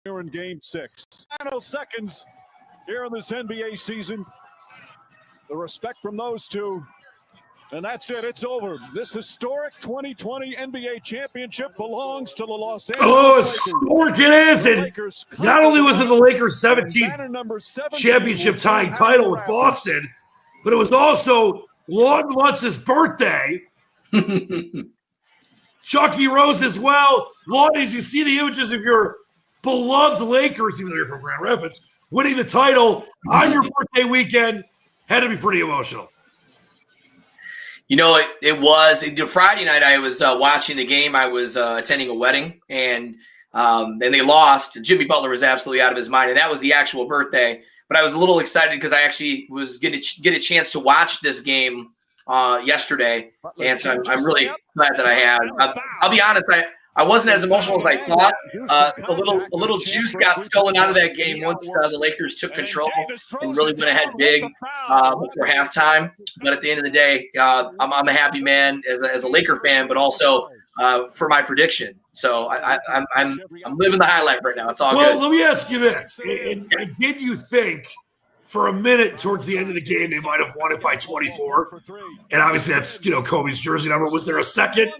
Here in Game 6. Final seconds here in this NBA season. The respect from those two. And that's it. It's over. This historic 2020 NBA championship belongs to the Los Angeles Lakers. Historic it is. And not only was it the Lakers' 17th championship tying title with Boston, but it was also Lawton Lunce's birthday. Chucky Rose as well. Lawton, as you see the images of your beloved Lakers, even though you're from Grand Rapids, winning the title on your birthday weekend, had to be pretty emotional. You know, it was Friday night. I was watching the game. I was attending a wedding, and then they lost. Jimmy Butler was absolutely out of his mind, and that was the actual birthday. But I was a little excited because I actually was going to get a chance to watch this game yesterday, and so I'm really glad that I have. I'll be honest, I wasn't as emotional as I thought. A little juice got stolen out of that game once the Lakers took control and really went ahead big before halftime. But at the end of the day, I'm a happy man as a Laker fan, but also for my prediction. So I'm living the highlight right now. It's all good. Well, let me ask you this: and did you think for a minute towards the end of the game they might have won it by 24? And obviously that's Kobe's jersey number. Was there a second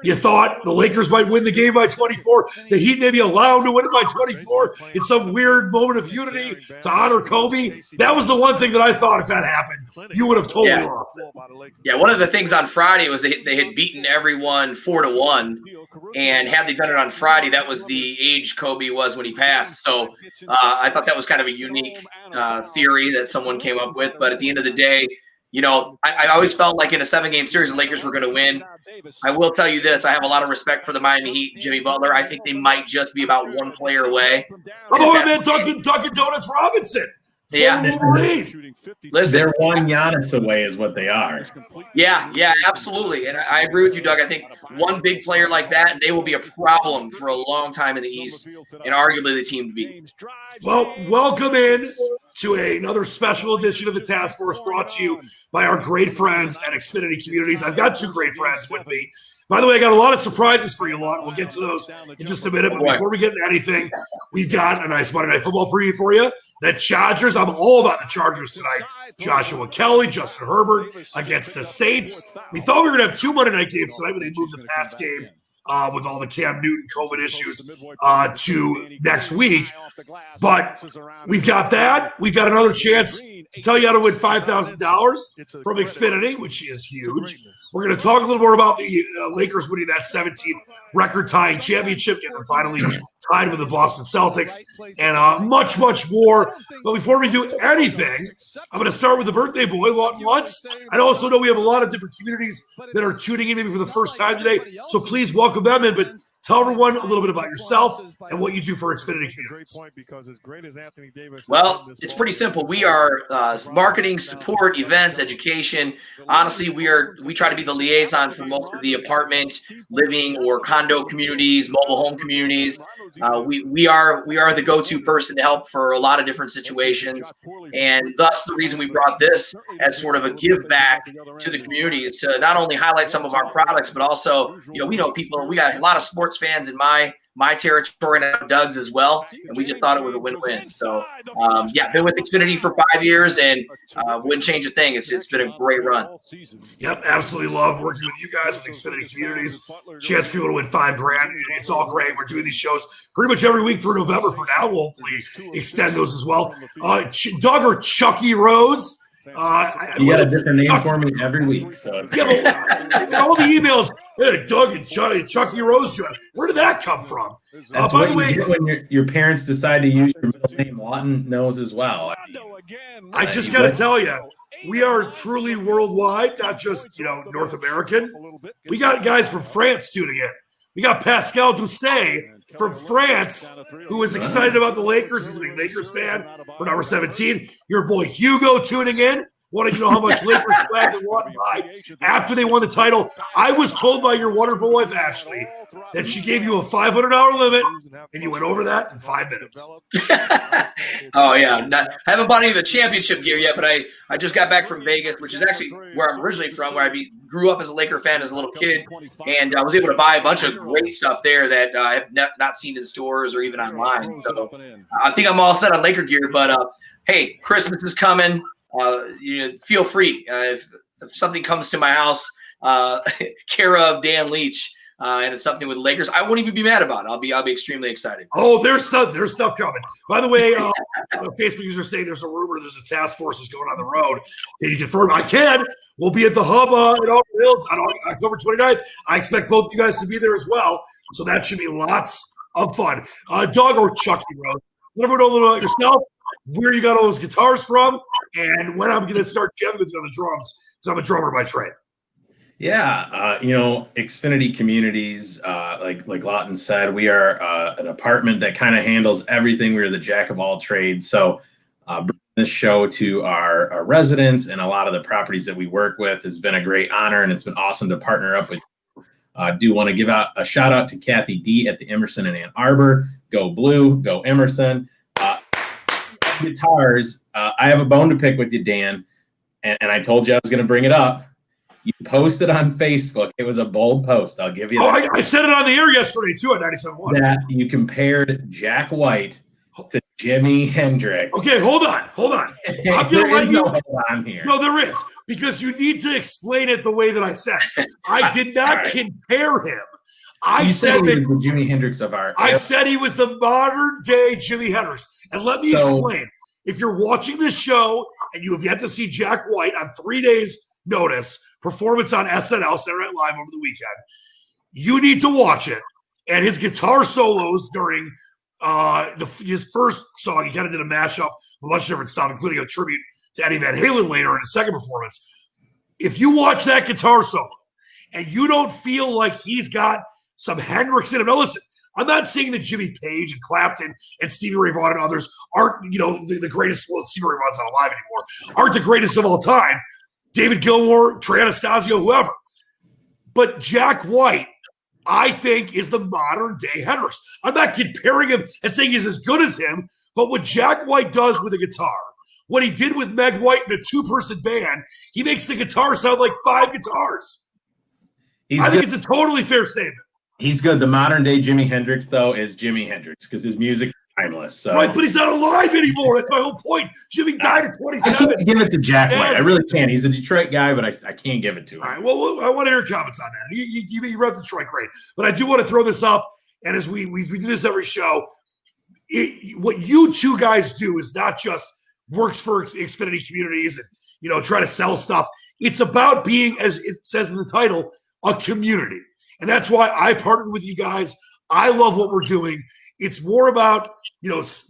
you thought the Lakers might win the game by 24? The Heat maybe allow them to win it by 24 in some weird moment of unity to honor Kobe? That was the one thing that I thought if that happened, you would have totally lost it. Yeah, one of the things on Friday was they had beaten everyone 4-1, and had they done it on Friday, that was the age Kobe was when he passed. So I thought that was kind of a unique theory that someone came up with. But at the end of the day, I always felt like in a 7-game series, the Lakers were going to win. I will tell you this. I have a lot of respect for the Miami Heat and Jimmy Butler. I think they might just be about one player away. Oh, and then Dunkin' Donuts Robinson. Yeah. Listen, they're one Giannis away is what they are. Yeah, absolutely. And I agree with you, Doug. I think one big player like that, and they will be a problem for a long time in the East and arguably the team to beat. Well, welcome in to another special edition of the Task Force brought to you by our great friends at Xfinity Communities. I've got two great friends with me. By the way, I got a lot of surprises for you, Lawton. We'll get to those in just a minute. But before we get into anything, we've got a nice Monday Night Football preview for you. The Chargers, I'm all about the Chargers tonight. Joshua Kelly, Justin Herbert against the Saints. We thought we were going to have two Monday night games tonight, but they moved the Pats game with all the Cam Newton COVID issues to next week. But we've got that. We've got another chance to tell you how to win $5,000 from Xfinity, which is huge. We're going to talk a little more about the Lakers winning that 17th record-tying championship, getting them finally tied with the Boston Celtics, and much, much more. But before we do anything, I'm going to start with the birthday boy, Lawton Lunce. I also know we have a lot of different communities that are tuning in maybe for the first time today, so please welcome them in. But tell everyone a little bit about yourself and what you do for Xfinity Communities. Well, it's pretty simple. We are marketing, support, events, education. Honestly, we try to be the liaison for most of the apartment, living, or condo communities, mobile home communities. We are the go-to person to help for a lot of different situations, and thus the reason we brought this as sort of a give back to the community is to not only highlight some of our products, but also we know people. We got a lot of sports fans in my territory and Doug's as well, and we just thought it was a win-win. So been with Xfinity for 5 years and wouldn't change a thing. It's been a great run. Yep, absolutely love working with you guys with Xfinity Communities. Chance for people to win $5,000. It's all great. We're doing these shows pretty much every week through November for now. We'll hopefully extend those as well. Doug or Chucky Rose. You got a different name for me every week. So but all the emails, hey, Doug and Chucky Rose. Where did that come from? By the way, when your parents decide to use your middle name, Lawton knows as well. I just got to tell you, we are truly worldwide, not just North American. We got guys from France tuning in. We got Pascal Doucet from France, who is excited about the Lakers. He's a big Lakers fan for number 17. Your boy Hugo tuning in wanting to know how much Lakers swag they want to buy after they won the title. I was told by your wonderful wife, Ashley, that she gave you a $500 limit, and you went over that in 5 minutes. Oh, yeah. I haven't bought any of the championship gear yet, but I just got back from Vegas, which is actually where I'm originally from, where I grew up as a Laker fan as a little kid, and I was able to buy a bunch of great stuff there that I have not seen in stores or even online. So I think I'm all set on Laker gear, but hey, Christmas is coming. Feel free. If something comes to my house, care of Dan Leach, and it's something with Lakers, I won't even be mad about it. I'll be extremely excited. Oh, there's stuff coming. By the way, Facebook users saying there's a rumor there's a task force is going on the road. Can you confirm? I can. We'll be at the Hub in Auburn Hills on October 29th. I expect both you guys to be there as well. So that should be lots of fun. Dog or Chucky Rose, let everyone know a little about yourself, where you got all those guitars from, and when I'm going to start jamming with you on the drums, because I'm a drummer by trade. Yeah, Xfinity Communities, like Lawton said, we are an apartment that kind of handles everything. We're the jack of all trades. So bringing this show to our residents and a lot of the properties that we work with has been a great honor, and it's been awesome to partner up with you. Do want to give out a shout out to Kathy D at the Emerson in Ann Arbor. Go Blue, go Emerson. Guitars, I have a bone to pick with you, Dan, and I told you I was going to bring it up. You posted on Facebook. It was a bold post. I'll give you that. I said it on the air yesterday, too, at 97.1. That you compared Jack White to Jimi Hendrix. Okay, hold on. I'm going to let you. No hold on here. No, there is, because you need to explain it the way that I said it. I did not compare him. I said that he was the Jimi Hendrix of our. I said he was the modern day Jimi Hendrix. And let me explain. If you're watching this show and you have yet to see Jack White on 3 days' notice performance on SNL, Saturday Night Live over the weekend, you need to watch it. And his guitar solos during his first song, he kind of did a mashup of a bunch of different stuff, including a tribute to Eddie Van Halen later in his second performance. If you watch that guitar solo and you don't feel like he's got some Hendrix in him, now listen, I'm not saying that Jimmy Page and Clapton and Stevie Ray Vaughan and others aren't, the greatest. Well, Stevie Ray Vaughan's not alive anymore. Aren't the greatest of all time. David Gilmour, Trey Anastasio, whoever. But Jack White, I think, is the modern day Hendrix. I'm not comparing him and saying he's as good as him, but what Jack White does with a guitar, what he did with Meg White in a 2-person band, he makes the guitar sound like 5 guitars. I think it's a totally fair statement. He's good. The modern day Jimi Hendrix, though, is Jimi Hendrix because his music is timeless. So. Right, but he's not alive anymore. That's my whole point. Jimmy died at 27. I can't give it to Jack White. I really can't. He's a Detroit guy, but I can't give it to him. All right, well, I want to hear your comments on that. You rep Detroit, great. But I do want to throw this up, and as we do this every show, what you two guys do is not just works for Xfinity Communities and, try to sell stuff. It's about being, as it says in the title, a community. And that's why I partnered with you guys. I love what we're doing. It's more about,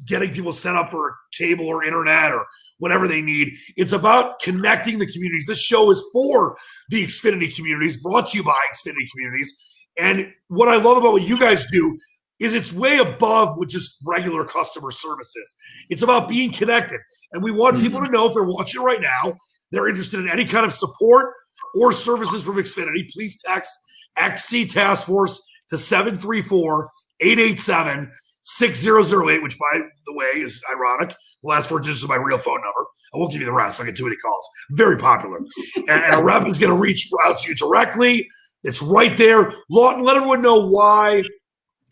getting people set up for cable or internet or whatever they need. It's about connecting the communities. This show is for the Xfinity Communities, brought to you by Xfinity Communities. And what I love about what you guys do is it's way above what just regular customer services. It's about being connected. And we want people to know, if they're watching right now, they're interested in any kind of support or services from Xfinity, please text XC Task Force to 734-887-6008, which, by the way, is ironic. The last 4 digits of my real phone number. I won't give you the rest. I get too many calls. Very popular. And a rep is going to reach out to you directly. It's right there. Lawton, let everyone know why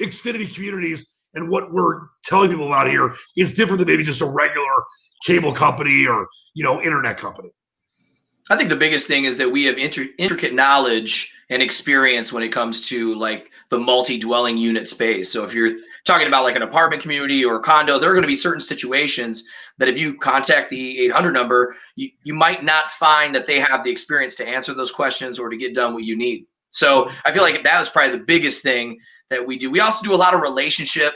Xfinity Communities and what we're telling people about here is different than maybe just a regular cable company or, internet company. I think the biggest thing is that we have intricate knowledge and experience when it comes to like the multi-dwelling unit space. So if you're talking about like an apartment community or a condo, there are going to be certain situations that if you contact the 800 number, you might not find that they have the experience to answer those questions or to get done what you need. So I feel like that was probably the biggest thing that we do. We also do a lot of relationship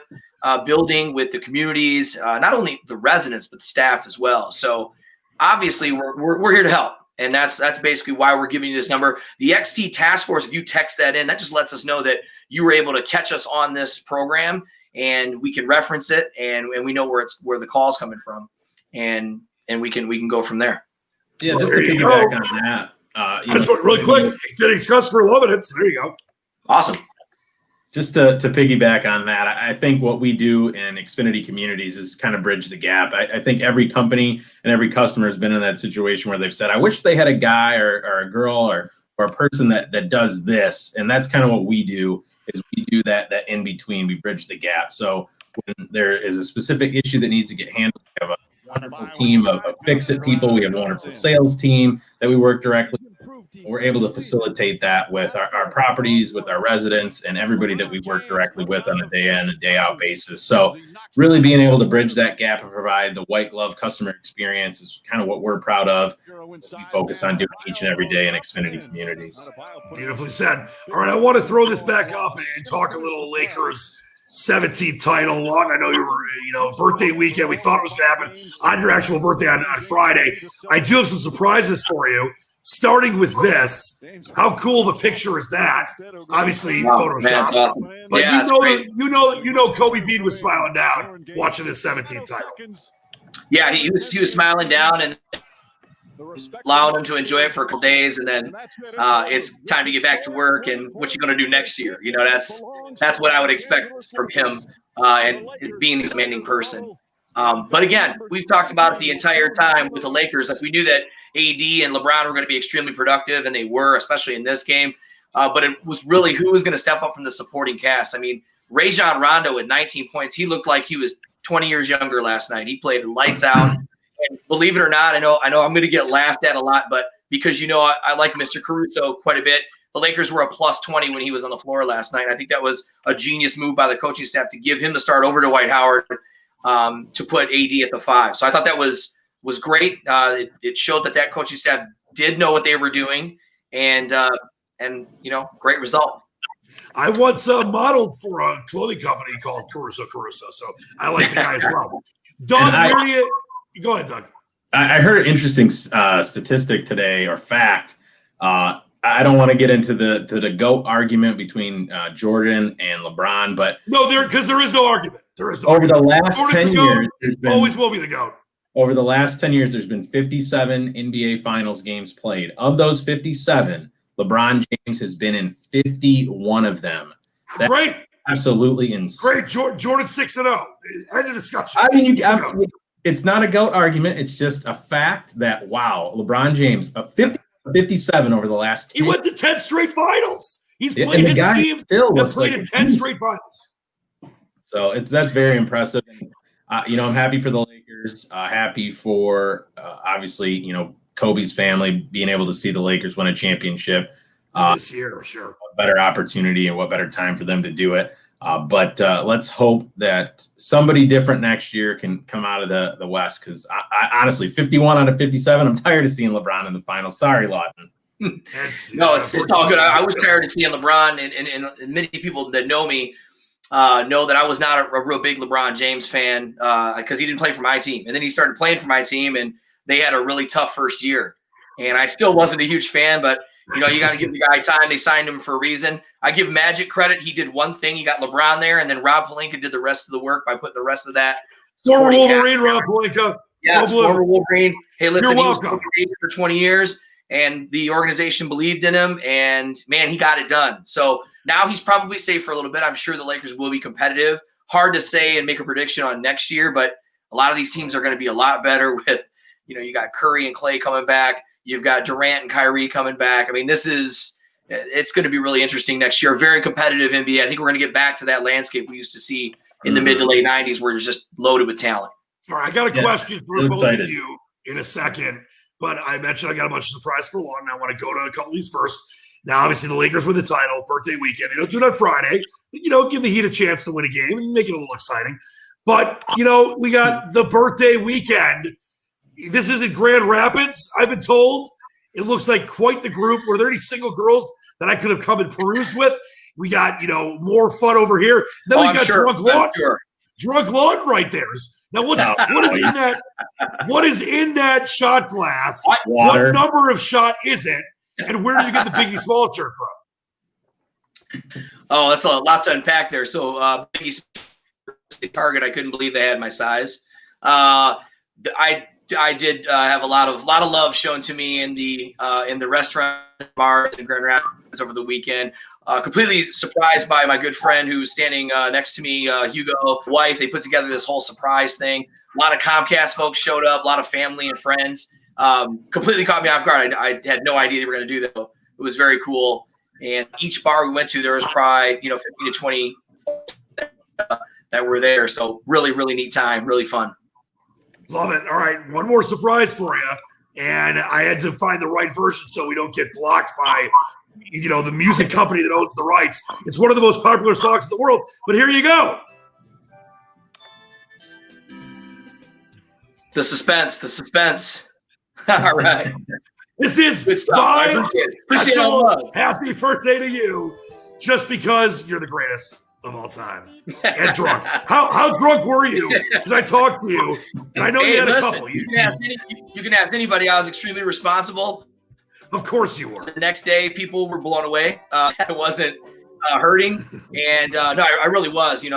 building with the communities, not only the residents, but the staff as well. So obviously we're here to help. And that's basically why we're giving you this number. The XT Task Force, if you text that in, that just lets us know that you were able to catch us on this program, and we can reference it, and we know where the call's coming from, and we can go from there. Yeah, Well, just to there you piggyback go. on that. I just want really quick. Xfinity customer loving it. So there you go. Awesome. Just to piggyback on that, I think what we do in Xfinity Communities is kind of bridge the gap. I think every company and every customer has been in that situation where they've said, I wish they had a guy or a girl or a person that does this. And that's kind of what we do, is we do that in between. We bridge the gap. So when there is a specific issue that needs to get handled, we have a wonderful team of fix-it people. We have a wonderful sales team that we work directly with. We're able to facilitate that with our properties, with our residents, and everybody that we work directly with on a day in and day out basis. So really being able to bridge that gap and provide the white glove customer experience is kind of what we're proud of. We focus on doing each and every day in Xfinity Communities. Beautifully said. All right, I want to throw this back up and talk a little Lakers 17th title. Long, I know you were, birthday weekend. We thought it was going to happen on your actual birthday on Friday. I do have some surprises for you. Starting with this, how cool of a picture is that? Obviously, Photoshop. Awesome. But Yeah, you know, Kobe Bean was smiling down watching the 17th title. Yeah, he was smiling down and allowing him to enjoy it for a couple days, and then it's time to get back to work. And what you going to do next year? That's what I would expect from him, and being a demanding person. But again, we've talked about it the entire time with the Lakers. Like, we knew that AD and LeBron were going to be extremely productive, and they were, especially in this game. But it was really who was going to step up from the supporting cast. I mean, Rajon Rondo at 19 points, he looked like he was 20 years younger last night. He played lights out. And believe it or not, I know I'm going to get laughed at a lot, but because I like Mr. Caruso quite a bit. The Lakers were a plus 20 when he was on the floor last night. I think that was a genius move by the coaching staff to give him the start over to Dwight Howard, to put AD at the 5. So I thought that was great. It showed that coaching staff did know what they were doing, and great result. I once modeled for a clothing company called Caruso, so I like the guy as well. Doug, where do you go ahead, Doug? I heard an interesting statistic today, or fact. I don't want to get into the GOAT argument between Jordan and LeBron, but because there is no argument. There is no over argument. the last Jordan's 10 years, there's been, always will be the GOAT. Over the last 10 years, there's been 57 NBA Finals games played. Of those 57, LeBron James has been in 51 of them. That's great. Absolutely insane. Great. Jordan 6-0. End of discussion. I mean, it's not a GOAT argument. It's just a fact that, wow, LeBron James, 57 over the last 10. He went to 10 straight finals. He's played and his team that played in 10 straight finals. So that's very impressive. I'm happy for the Lakers. Happy for obviously, Kobe's family being able to see the Lakers win a championship this year. Sure, a better opportunity and what better time for them to do it. But let's hope that somebody different next year can come out of the West, because I honestly, 51 out of 57, I'm tired of seeing LeBron in the finals. Sorry, Lawton. No, it's all good. I was tired of seeing LeBron, and many people that know me know that I was not a real big LeBron James fan, because he didn't play for my team. And then he started playing for my team, and they had a really tough first year. And I still wasn't a huge fan, but you got to give the guy time. They signed him for a reason. I give Magic credit. He did one thing. He got LeBron there, and then Rob Pelinka did the rest of the work by putting the rest of that. Former Wolverine, Rob Pelinka. Yes, former Wolverine. Hey, listen, You're he was welcome. for 20 years, and the organization believed in him, and, man, he got it done. So now he's probably safe for a little bit. I'm sure the Lakers will be competitive. Hard to say and make a prediction on next year, but a lot of these teams are going to be a lot better with, you got Curry and Clay coming back. You've got Durant and Kyrie coming back. I mean, it's going to be really interesting next year. Very competitive NBA. I think we're going to get back to that landscape we used to see in the mid to late 90s, where it's just loaded with talent. All right, I got a question for both excited. of you in a second, but I mentioned I got a bunch of surprise for Lawton. I want to go to a couple of these first. Now, obviously, the Lakers win the title, birthday weekend. They don't do it on Friday. But, give the Heat a chance to win a game and make it a little exciting. But, we got the birthday weekend. This is in Grand Rapids, I've been told. It looks like quite the group. Were there any single girls that I could have come and perused with? We got, more fun over here. Then we got Drunk Lawton. Sure. Drunk Lawton right there. Now, what is in that? What is in that shot glass? Water. What number of shot is it? And where did you get the Biggie Small shirt from? Oh, that's a lot to unpack there. So Biggie Target, I couldn't believe they had my size. I I did have a lot of love shown to me in the restaurant bars in Grand Rapids over the weekend. Completely surprised by my good friend who's standing next to me, Hugo, wife. They put together this whole surprise thing. A lot of Comcast folks showed up, a lot of family and friends. Completely caught me off guard. I had no idea they were going to do that. It was very cool. And each bar we went to, there was probably 15 to 20 that were there. So really, really neat time, really fun. Love it. All right, one more surprise for you. And I had to find the right version so we don't get blocked by, the music company that owns the rights. It's one of the most popular songs in the world, but here you go. The suspense. All right. This is good stuff. my Appreciate all the love. Happy birthday to you, just because you're the greatest of all time. And drunk. How drunk were you? Because I talked to you, and I know you had a couple. You can ask anybody. I was extremely responsible. Of course you were. The next day, people were blown away. I wasn't hurting, and no, I really was. They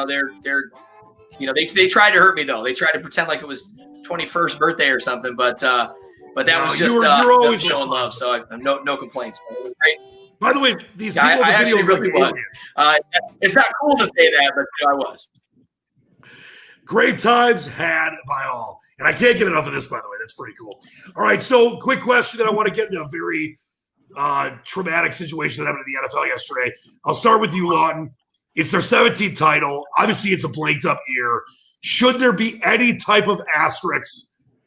tried to hurt me though. They tried to pretend like it was 21st birthday or something, but that was just you're always showing love. So I have no complaints. It was great. By the way, these people I actually really was. It's not cool to say that, but I was. Great times had by all. And I can't get enough of this, by the way. That's pretty cool. All right, so quick question that I want to get into a very traumatic situation that happened in the NFL yesterday. I'll start with you, Lawton. It's their 17th title. Obviously, it's a blanked up year. Should there be any type of asterisk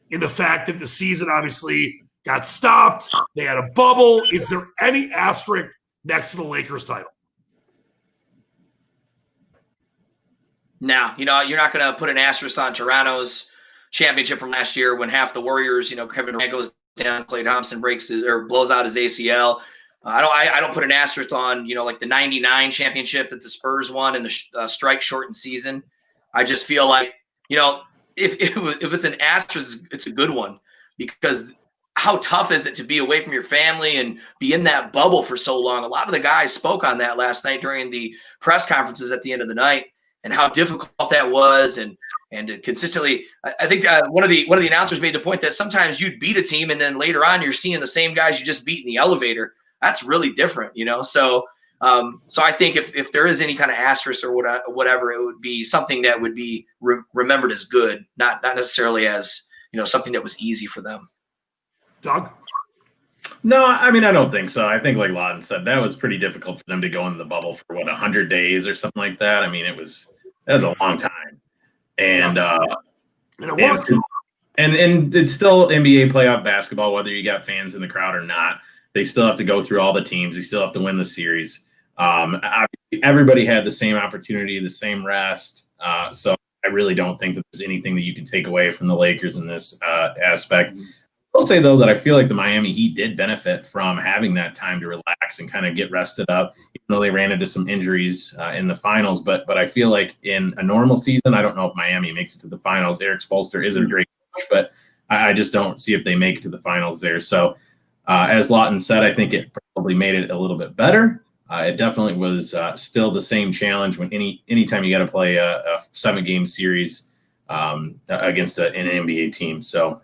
in the fact that the season obviously got stopped? They had a bubble. Is there any asterisk next to the Lakers title? No, you're not going to put an asterisk on Toronto's championship from last year when half the Warriors, Kevin Durant goes down, Klay Thompson blows out his ACL. I don't put an asterisk on, like the 99 championship that the Spurs won in the strike shortened season. I just feel like, if it's an asterisk, it's a good one, because how tough is it to be away from your family and be in that bubble for so long? A lot of the guys spoke on that last night during the press conferences at the end of the night, and how difficult that was. And consistently, I think one of the announcers made the point that sometimes you'd beat a team and then later on you're seeing the same guys you just beat in the elevator. That's really different, So I think if there is any kind of asterisk or whatever, it would be something that would be remembered as good, not necessarily as, something that was easy for them. Doug? No, I mean, I don't think so. I think, like Lawton said, that was pretty difficult for them to go into the bubble for 100 days or something like that. I mean, that was a long time, and it worked. And it's still NBA playoff basketball, whether you got fans in the crowd or not. They still have to go through all the teams. They still have to win the series. Everybody had the same opportunity, the same rest. So I really don't think that there's anything that you can take away from the Lakers in this aspect. I'll say, though, that I feel like the Miami Heat did benefit from having that time to relax and kind of get rested up, even though they ran into some injuries in the finals. But I feel like in a normal season, I don't know if Miami makes it to the finals. Eric Spoelstra is a great coach, but I just don't see if they make it to the finals there. So as Lawton said, I think it probably made it a little bit better. It definitely was still the same challenge when anytime you got to play a 7-game series against an NBA team. So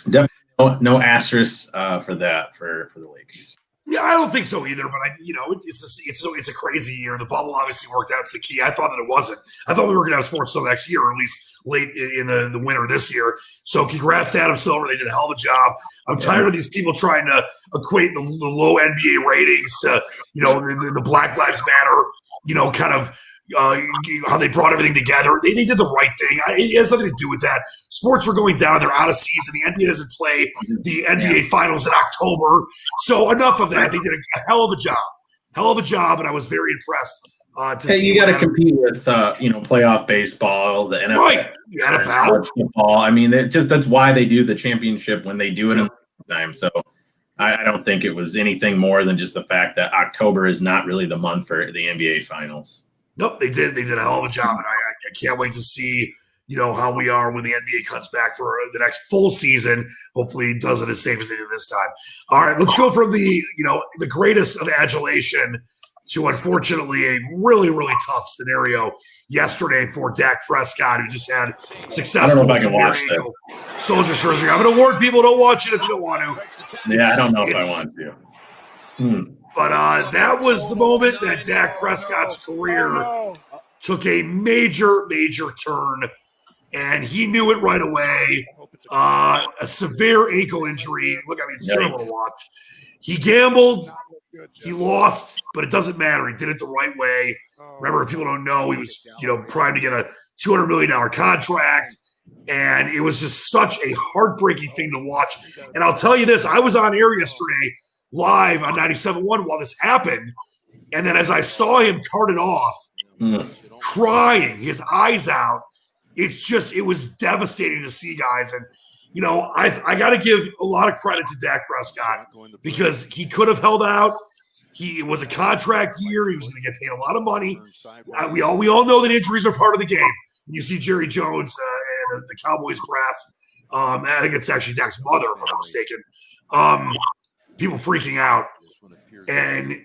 definitely no asterisk for that for the Lakers. Yeah, I don't think so either. But it's a crazy year. The bubble obviously worked out. It's the key. I thought that it wasn't. I thought we were going to have sports till next year, or at least late in the winter this year. So congrats to Adam Silver. They did a hell of a job. I'm tired of these people trying to equate the low NBA ratings to the Black Lives Matter kind of. How they brought everything together. They did the right thing. It has nothing to do with that. Sports were going down. They're out of season. The NBA doesn't play the NBA finals in October. So enough of that. They did a hell of a job. And I was very impressed. You got to compete with, playoff baseball, the NFL. Right. The NFL. Football. I mean, that's why they do the championship when they do it in the time. So I don't think it was anything more than just the fact that October is not really the month for the NBA finals. Nope, they did. They did a hell of a job, and I can't wait to see how we are when the NBA comes back for the next full season. Hopefully, it does it as safe as they did this time. All right, let's go from the greatest of adulation to, unfortunately, a really, really tough scenario yesterday for Dak Prescott, who just had successful I don't know if I can watch that. Soldier surgery. I'm going to warn people, don't watch it if you don't want to. Yeah, I don't know if I want to. But that was the moment that Dak Prescott's career took a major, major turn, and he knew it right away. A severe ankle injury. Look, I mean, it's terrible to watch. He gambled. He lost, but it doesn't matter. He did it the right way. Remember, if people don't know, he was, primed to get a $200 million contract, and it was just such a heartbreaking thing to watch. And I'll tell you this, I was on air yesterday live on 97.1 while this happened, and then as I saw him carted off, crying, his eyes out, it was devastating to see, guys. And I got to give a lot of credit to Dak Prescott because he could have held out. It was a contract year. He was going to get paid a lot of money. We all know that injuries are part of the game. You see Jerry Jones and the Cowboys brass. I think it's actually Dak's mother, if I'm not mistaken. People freaking out. And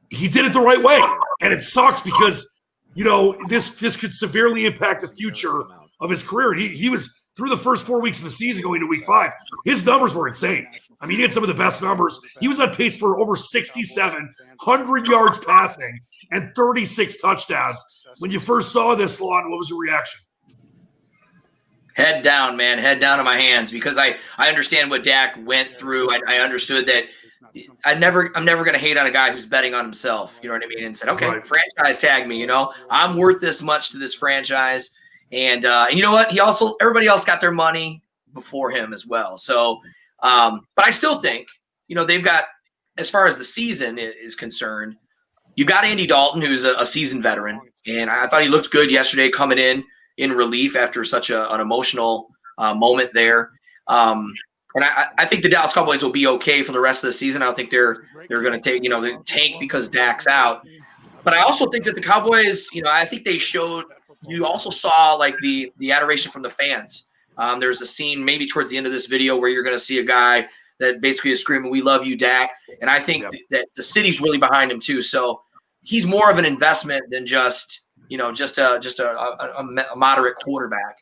he did it the right way. And it sucks because, this could severely impact the future of his career. And he was through the first 4 weeks of the season going to week 5. His numbers were insane. I mean, he had some of the best numbers. He was on pace for over 6,700 yards passing and 36 touchdowns. When you first saw this, Lawton, what was your reaction? Head down, man. Head down to my hands because I understand what Dak went through. I understood that I'm never going to hate on a guy who's betting on himself. You know what I mean? And said, okay, right. Franchise tag me. I'm worth this much to this franchise. And you know what? Everybody else got their money before him as well. So, but I still think, they've got, as far as the season is concerned, you've got Andy Dalton, who's a seasoned veteran. And I thought he looked good yesterday coming in relief after such an emotional moment there. And I think the Dallas Cowboys will be okay for the rest of the season. I don't think they're going to take, the tank because Dak's out. But I also think that the Cowboys, I think they showed – you also saw like the adoration from the fans. There's a scene maybe towards the end of this video where you're going to see a guy that basically is screaming, "We love you, Dak." And I think that the city's really behind him too. So he's more of an investment than just a moderate quarterback.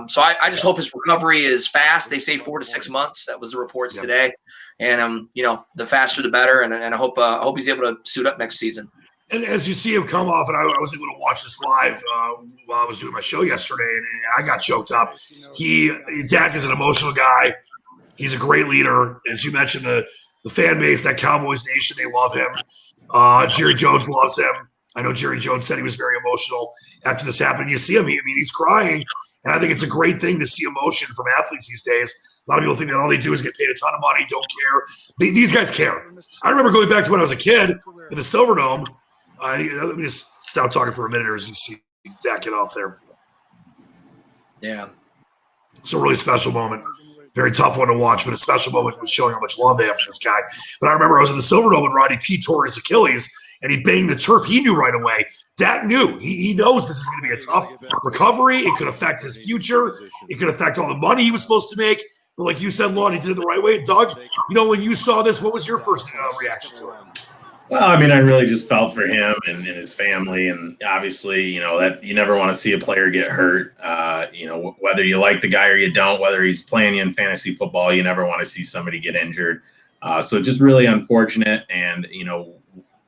So I just hope his recovery is fast. They say 4 to 6 months. That was the reports today. And the faster the better. And I hope he's able to suit up next season. And as you see him come off, and I was able to watch this live while I was doing my show yesterday, and I got choked up. Dak is an emotional guy. He's a great leader. As you mentioned, the fan base, that Cowboys Nation, they love him. Jerry Jones loves him. I know Jerry Jones said he was very emotional after this happened. You see him, he's crying, and I think it's a great thing to see emotion from athletes these days. A lot of people think that all they do is get paid a ton of money, don't care. These guys care. I remember going back to when I was a kid in the Silverdome. Let me just stop talking for a minute as you see Dak get off there. Yeah. It's a really special moment. Very tough one to watch, but a special moment was showing how much love they have for this guy. But I remember I was in the Silverdome when Rodney P tore his Achilles, and he banged the turf. He knew right away. Dak knew. He knows this is going to be a tough recovery. It could affect his future. It could affect all the money he was supposed to make. But like you said, Lawton, he did it the right way. Doug, when you saw this, what was your first reaction to it? Well, I mean, I really just felt for him and his family, and obviously, that you never want to see a player get hurt. Whether you like the guy or you don't, whether he's playing in fantasy football, you never want to see somebody get injured. So just really unfortunate, and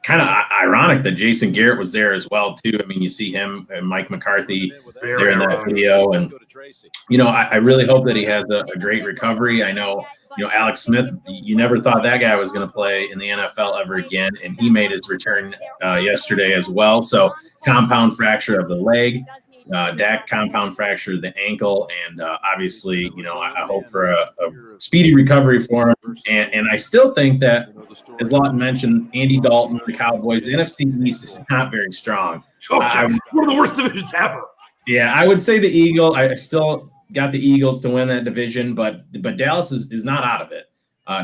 kind of ironic that Jason Garrett was there as well too. I mean, you see him and Mike McCarthy there in that video, and I really hope that he has a great recovery. I know. Alex Smith, you never thought that guy was going to play in the NFL ever again, and he made his return yesterday as well. So compound fracture of the leg, Dak compound fracture of the ankle, and obviously, I hope for a speedy recovery for him. And I still think that, as Lawton mentioned, Andy Dalton, the Cowboys, the NFC East is not very strong. One of the worst divisions ever. Yeah, I would say the Eagle. I still got the Eagles to win that division, but Dallas is not out of it.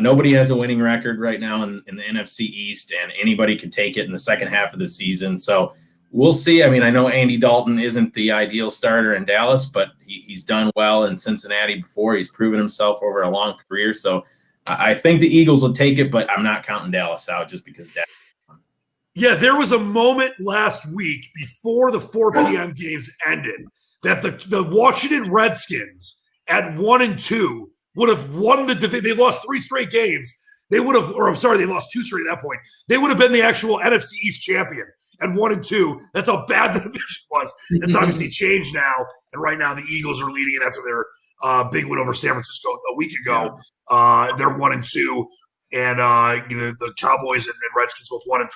Nobody has a winning record right now in the NFC East, and anybody could take it in the second half of the season. So we'll see. I mean, I know Andy Dalton isn't the ideal starter in Dallas, but he's done well in Cincinnati before. He's proven himself over a long career. So I think the Eagles will take it, but I'm not counting Dallas out just because Dallas. Yeah, there was a moment last week before the 4 p.m. games ended that the Washington Redskins at 1-2 would have won the division. They lost 3 straight games. They would have, or I'm sorry, they lost 2 straight at that point. They would have been the actual NFC East champion at 1-2. That's how bad the division was. That's obviously changed now. And right now the Eagles are leading it after their big win over San Francisco a week ago. They're 1-2. And the Cowboys and Redskins both 1-3.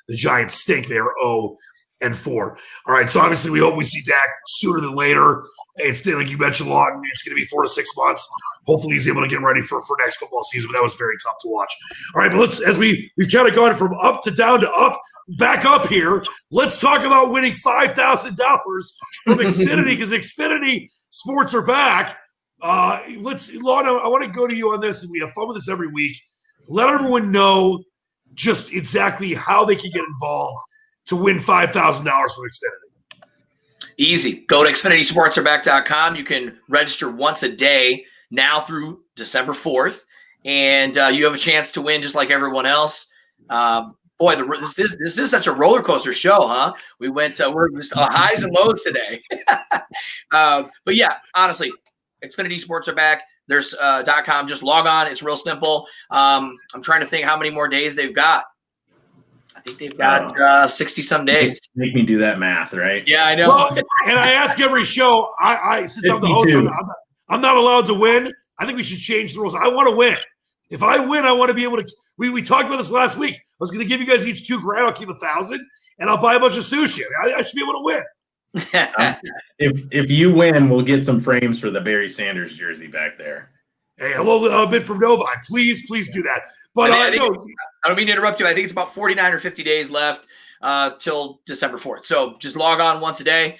The Giants stink. They are 0-4. All right, so obviously we hope we see Dak sooner than later. It's like you mentioned, Lawton. It's going to be 4 to 6 months. Hopefully he's able to get ready for next football season. But that was very tough to watch. All right, but as we've kind of gone from up to down to up, back up here. Let's talk about winning $5,000 from Xfinity because Xfinity Sports are back. Lawton, I want to go to you on this, and we have fun with this every week. Let everyone know just exactly how they can get involved to win $5,000 from Xfinity. Easy. Go to XfinitySportsAreback.com. You can register once a day now through December 4th, and you have a chance to win just like everyone else. Boy, this is such a roller coaster show, huh? We went we're just highs and lows today. But yeah, honestly, Xfinity Sports are back. There's .com. Just log on. It's real simple. I'm trying to think how many more days they've got. I think they've got 60 some days. Make me do that math, right? Yeah, I know. Well, and I ask every show. Since I'm the host, I'm not allowed to win. I think we should change the rules. I want to win. If I win, I want to be able to. We talked about this last week. I was going to give you guys each $2,000. I'll keep 1,000, and I'll buy a bunch of sushi. I should be able to win. If you win, we'll get some frames for the Barry Sanders jersey back there. Hey, hello, a bit from Novi. Please do that. But I don't mean to interrupt you. I think it's about 49 or 50 days left till December 4th. So just log on once a day.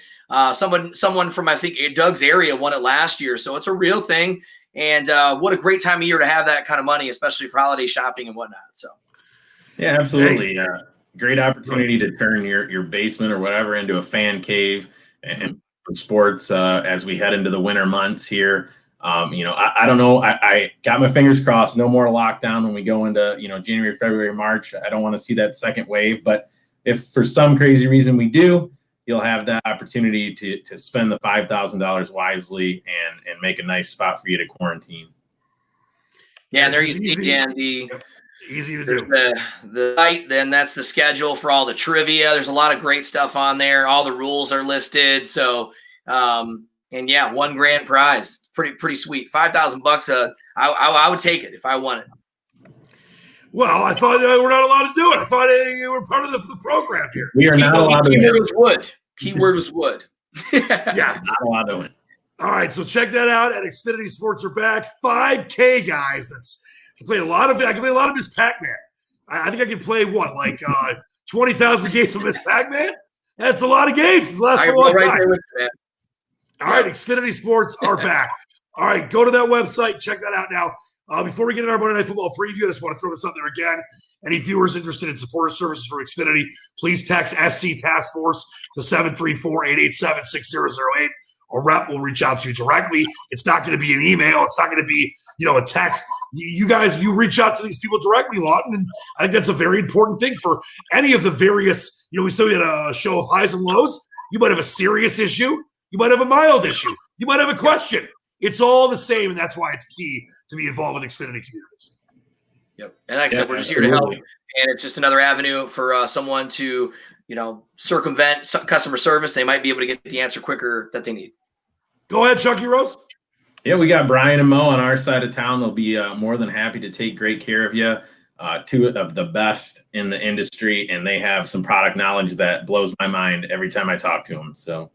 Someone from I think Doug's area won it last year, so it's a real thing. And what a great time of year to have that kind of money, especially for holiday shopping and whatnot. So yeah, absolutely. Great opportunity to turn your basement or whatever into a fan cave and sports as we head into the winter months here. I don't know. I got my fingers crossed. No more lockdown when we go into, January, February, March. I don't want to see that second wave. But if for some crazy reason we do, you'll have that opportunity to spend the $5,000 wisely and make a nice spot for you to quarantine. Yeah, and there you see, Dan, easy to do. The site, then that's the schedule for all the trivia. There's a lot of great stuff on there. All the rules are listed. So, and yeah, one grand prize. Pretty sweet. $5,000. I would take it if I won it. Well, I thought we're not allowed to do it. I thought you were part of the program here. We are not allowed to win. Keyword was wood. Yeah, not allowed to win. All right, so check that out at Xfinity Sports are back. 5K guys. I can play a lot of Miss Pac-Man. I think I can play 20,000 games of Miss Pac-Man. That's a lot of games. It lasts a long time. All right, Xfinity Sports are back. All right, go to that website. Check that out now. Before we get into our Monday Night Football preview, I just want to throw this out there again. Any viewers interested in supporter services from Xfinity, please text SC Task Force to 734-887-6008. A rep will reach out to you directly. It's not going to be an email. It's not going to be, a text. You guys, you reach out to these people directly, Lawton, and I think that's a very important thing for any of the various, we still had a show of highs and lows. You might have a serious issue. You might have a mild issue. You might have a question. It's all the same, and that's why it's key to be involved with Xfinity Communities. Yep. And like I said, we're just here to help. And it's just another avenue for someone to, circumvent customer service. They might be able to get the answer quicker that they need. Go ahead, Chucky Rose. Yeah, we got Brian and Mo on our side of town. They'll be more than happy to take great care of you. Two of the best in the industry, and they have some product knowledge that blows my mind every time I talk to them. So.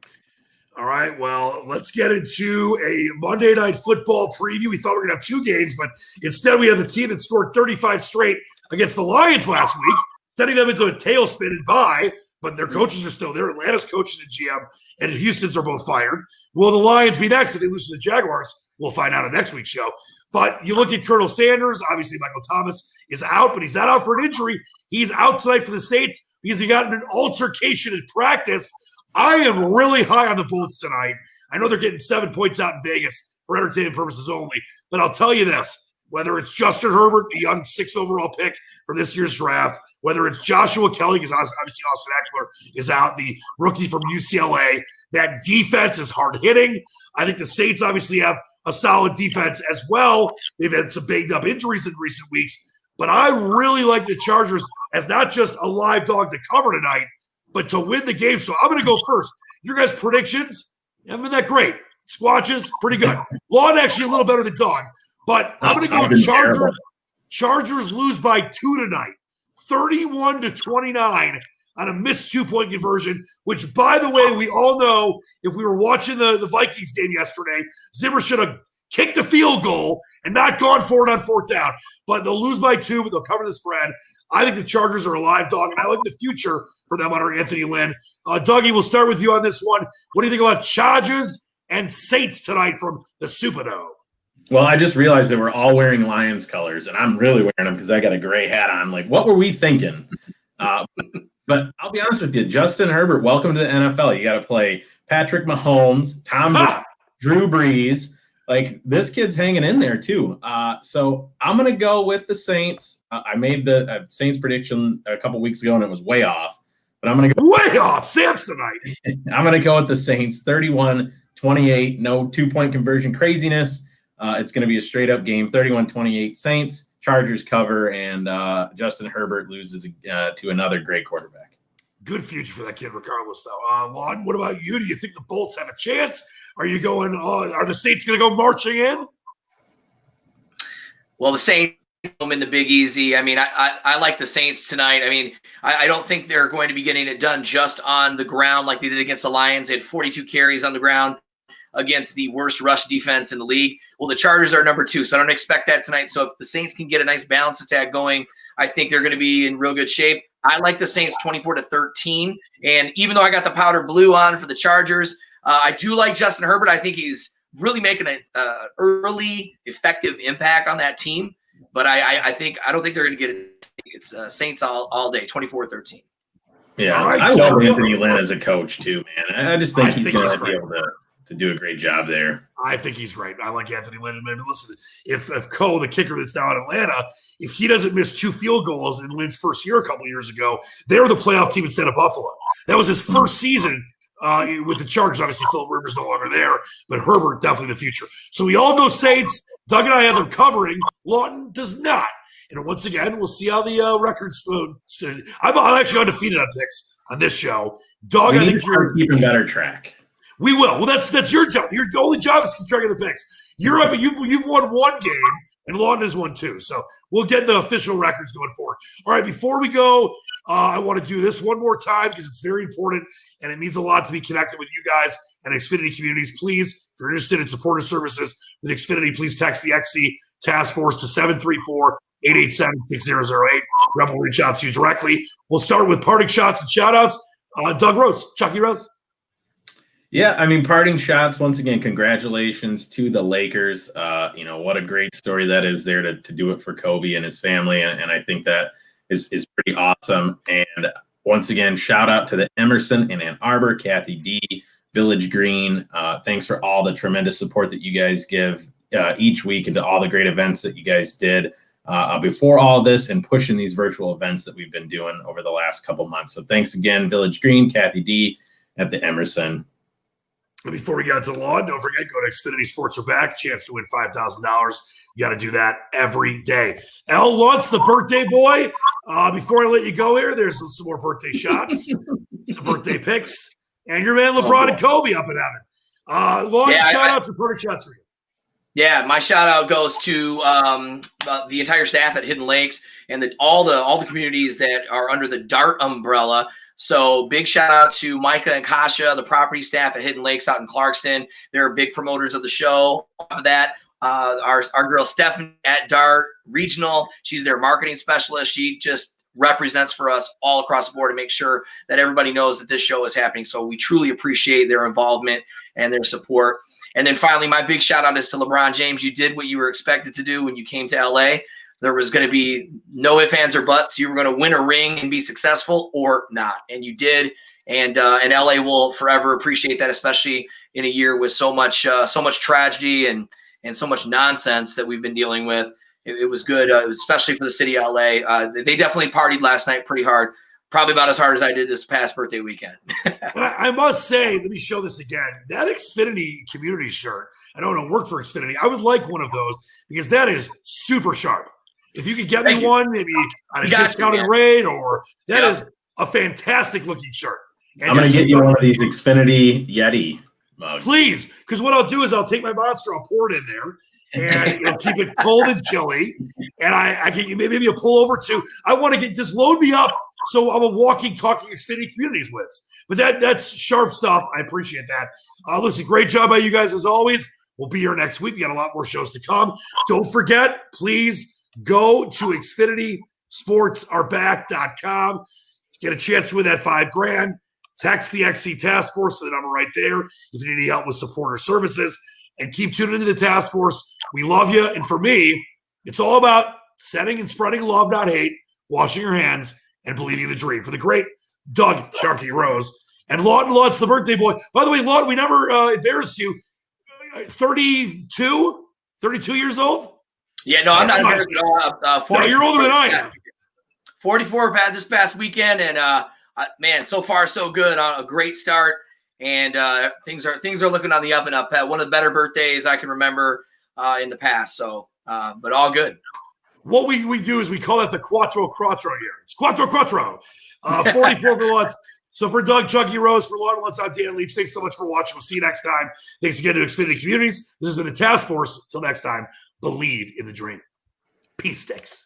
All right, well, let's get into a Monday Night Football preview. We thought we were going to have 2 games, but instead we have the team that scored 35 straight against the Lions last week, sending them into a tailspin and bye, but their coaches are still there. Atlanta's coaches and GM and Houston's are both fired. Will the Lions be next if they lose to the Jaguars? We'll find out on next week's show. But you look at Colonel Sanders, obviously Michael Thomas is out, but he's not out for an injury. He's out tonight for the Saints because he got in an altercation in practice. I am really high on the Bolts tonight. I know they're getting 7 points out in Vegas for entertainment purposes only, but I'll tell you this, whether it's Justin Herbert, the young 6th overall pick from this year's draft, whether it's Joshua Kelly, because obviously Austin Eckler is out, the rookie from UCLA. That defense is hard-hitting. I think the Saints obviously have a solid defense as well. They've had some banged-up injuries in recent weeks. But I really like the Chargers as not just a live dog to cover tonight, but to win the game. So I'm going to go first. Your guys' predictions haven't been that great. Squatches, pretty good. Lawn actually a little better than dog. But I'm going to go Chargers. Chargers lose by 2 tonight, 31-29 on a missed 2-point conversion, which, by the way, we all know if we were watching the Vikings game yesterday, Zimmer should have kicked the field goal and not gone for it on 4th down. But they'll lose by 2, but they'll cover the spread. I think the Chargers are a live dog, and I like the future for them under Anthony Lynn. Dougie, we'll start with you on this one. What do you think about Chargers and Saints tonight from the Superdome? Well, I just realized that we're all wearing Lions colors, and I'm really wearing them because I got a gray hat on. Like, what were we thinking? But I'll be honest with you, Justin Herbert, welcome to the NFL. You got to play Patrick Mahomes, Tom Brady, Drew Brees. Like, this kid's hanging in there too. So I'm going to go with the Saints. I made the Saints prediction a couple weeks ago, and it was way off. But I'm going to go way off, Samsonite. I'm going to go with the Saints, 31-28, no 2-point conversion craziness. It's going to be a straight-up game, 31-28 Saints. Chargers cover, and Justin Herbert loses to another great quarterback. Good future for that kid, regardless, though. Lawton, what about you? Do you think the Bolts have a chance? Are you going? Are the Saints going to go marching in? Well, the Saints in the Big Easy. I mean, I like the Saints tonight. I mean, I don't think they're going to be getting it done just on the ground like they did against the Lions. They had 42 carries on the ground against the worst rush defense in the league. Well, the Chargers are number 2, so I don't expect that tonight. So if the Saints can get a nice balance attack going, I think they're going to be in real good shape. I like the Saints 24-13. And even though I got the powder blue on for the Chargers, I do like Justin Herbert. I think he's really making an early, effective impact on that team. But I don't think they're going to get it. It's Saints all day, 24-13. Yeah, right, I love Anthony Lynn as a coach too, man. I just think he's going to be able to do a great job there. I think he's great. I like Anthony Lynn. And listen, if Cole, the kicker that's down in Atlanta, if he doesn't miss 2 field goals in Lynn's first year a couple years ago, they were the playoff team instead of Buffalo. That was his first season with the Chargers. Obviously, Philip Rivers no longer there, but Herbert definitely the future. So we all know Saints. Doug and I have them covering. Lawton does not. And once again, we'll see how the records. I'm actually undefeated on picks on this show. Doug, I think you're keeping better track. We will. Well, that's your job. Your only job is to keep track of the picks. You're up. You've won 1 game, and Lawton has won 2. So we'll get the official records going forward. All right. Before we go, I want to do this one more time because it's very important, and it means a lot to be connected with you guys and Xfinity Communities. Please, if you're interested in supporter services with Xfinity, please text the XC Task Force to 734-887-6008. Rebel will reach out to you directly. We'll start with parting shots and shout-outs. Doug Rose, Chucky Rose. Yeah, I mean, parting shots, once again, congratulations to the Lakers. What a great story that is there to do it for Kobe and his family, and I think that is pretty awesome. And once again, shout out to the Emerson in Ann Arbor, Kathy D, Village Green. Thanks for all the tremendous support that you guys give each week and to all the great events that you guys did before all this and pushing these virtual events that we've been doing over the last couple months. So thanks again, Village Green, Kathy D at the Emerson. Before we get to law, don't forget, go to Xfinity Sports or back. Chance to win $5,000. You got to do that every day. L. Lunce, the birthday boy. Before I let you go here, there's some more birthday shots, some birthday picks, and your man LeBron and Kobe up in heaven. Shout out to birthday shots for you. Yeah, my shout out goes to the entire staff at Hidden Lakes and all the communities that are under the DART umbrella. So big shout out to Micah and Kasha, the property staff at Hidden Lakes out in Clarkston. They're big promoters of the show. Of that, our girl Stephanie at DART Regional, she's their marketing specialist. She just represents for us all across the board to make sure that everybody knows that this show is happening. So we truly appreciate their involvement and their support. And then finally, my big shout out is to LeBron James. You did what you were expected to do when you came to LA. There was going to be no ifs, ands, or buts. You were going to win a ring and be successful or not. And you did. And LA will forever appreciate that, especially in a year with so much tragedy and so much nonsense that we've been dealing with. it was good, especially for the city of LA. They definitely partied last night pretty hard, probably about as hard as I did this past birthday weekend. I must say, let me show this again. That Xfinity Community shirt, I don't work for Xfinity. I would like one of those because that is super sharp. If you could get me one, maybe on a discounted rate, or that is a fantastic looking shirt. And I'm going to get you one of these Xfinity Yeti mugs. Please, because what I'll do is I'll take my Monster, I'll pour it in there, and it'll keep it cold and chilly. And I get you maybe a pullover too. I want to just load me up so I'm a walking, talking Xfinity Communities with. But that's sharp stuff. I appreciate that. Listen, great job by you guys as always. We'll be here next week. We got a lot more shows to come. Don't forget, please go to XfinitySportsAreBack.com. Get a chance to win that $5,000. Text the XC Task Force to the number right there if you need any help with supporter services. And keep tuning into the Task Force. We love you. And for me, it's all about setting and spreading love, not hate, washing your hands, and believing in the dream. For the great Doug Chucky Rose and Lawton Lunce, the birthday boy. By the way, Lawton, we never embarrassed you. 32 years old? Yeah, no, I'm not embarrassed at all. No, you're older than I am. 44 this past weekend, and man, so far so good. A great start, and things are looking on the up and up. One of the better birthdays I can remember in the past. So, but all good. What we do is we call it the Quattro year. It's Quattro. 44 for Lunce. So for Doug Chucky Rose, for Lawton Lunce, I'm Dan Leach. Thanks so much for watching. We'll see you next time. Thanks again to Xfinity Communities. This has been the Task Force. Till next time, believe in the dream. Peace sticks.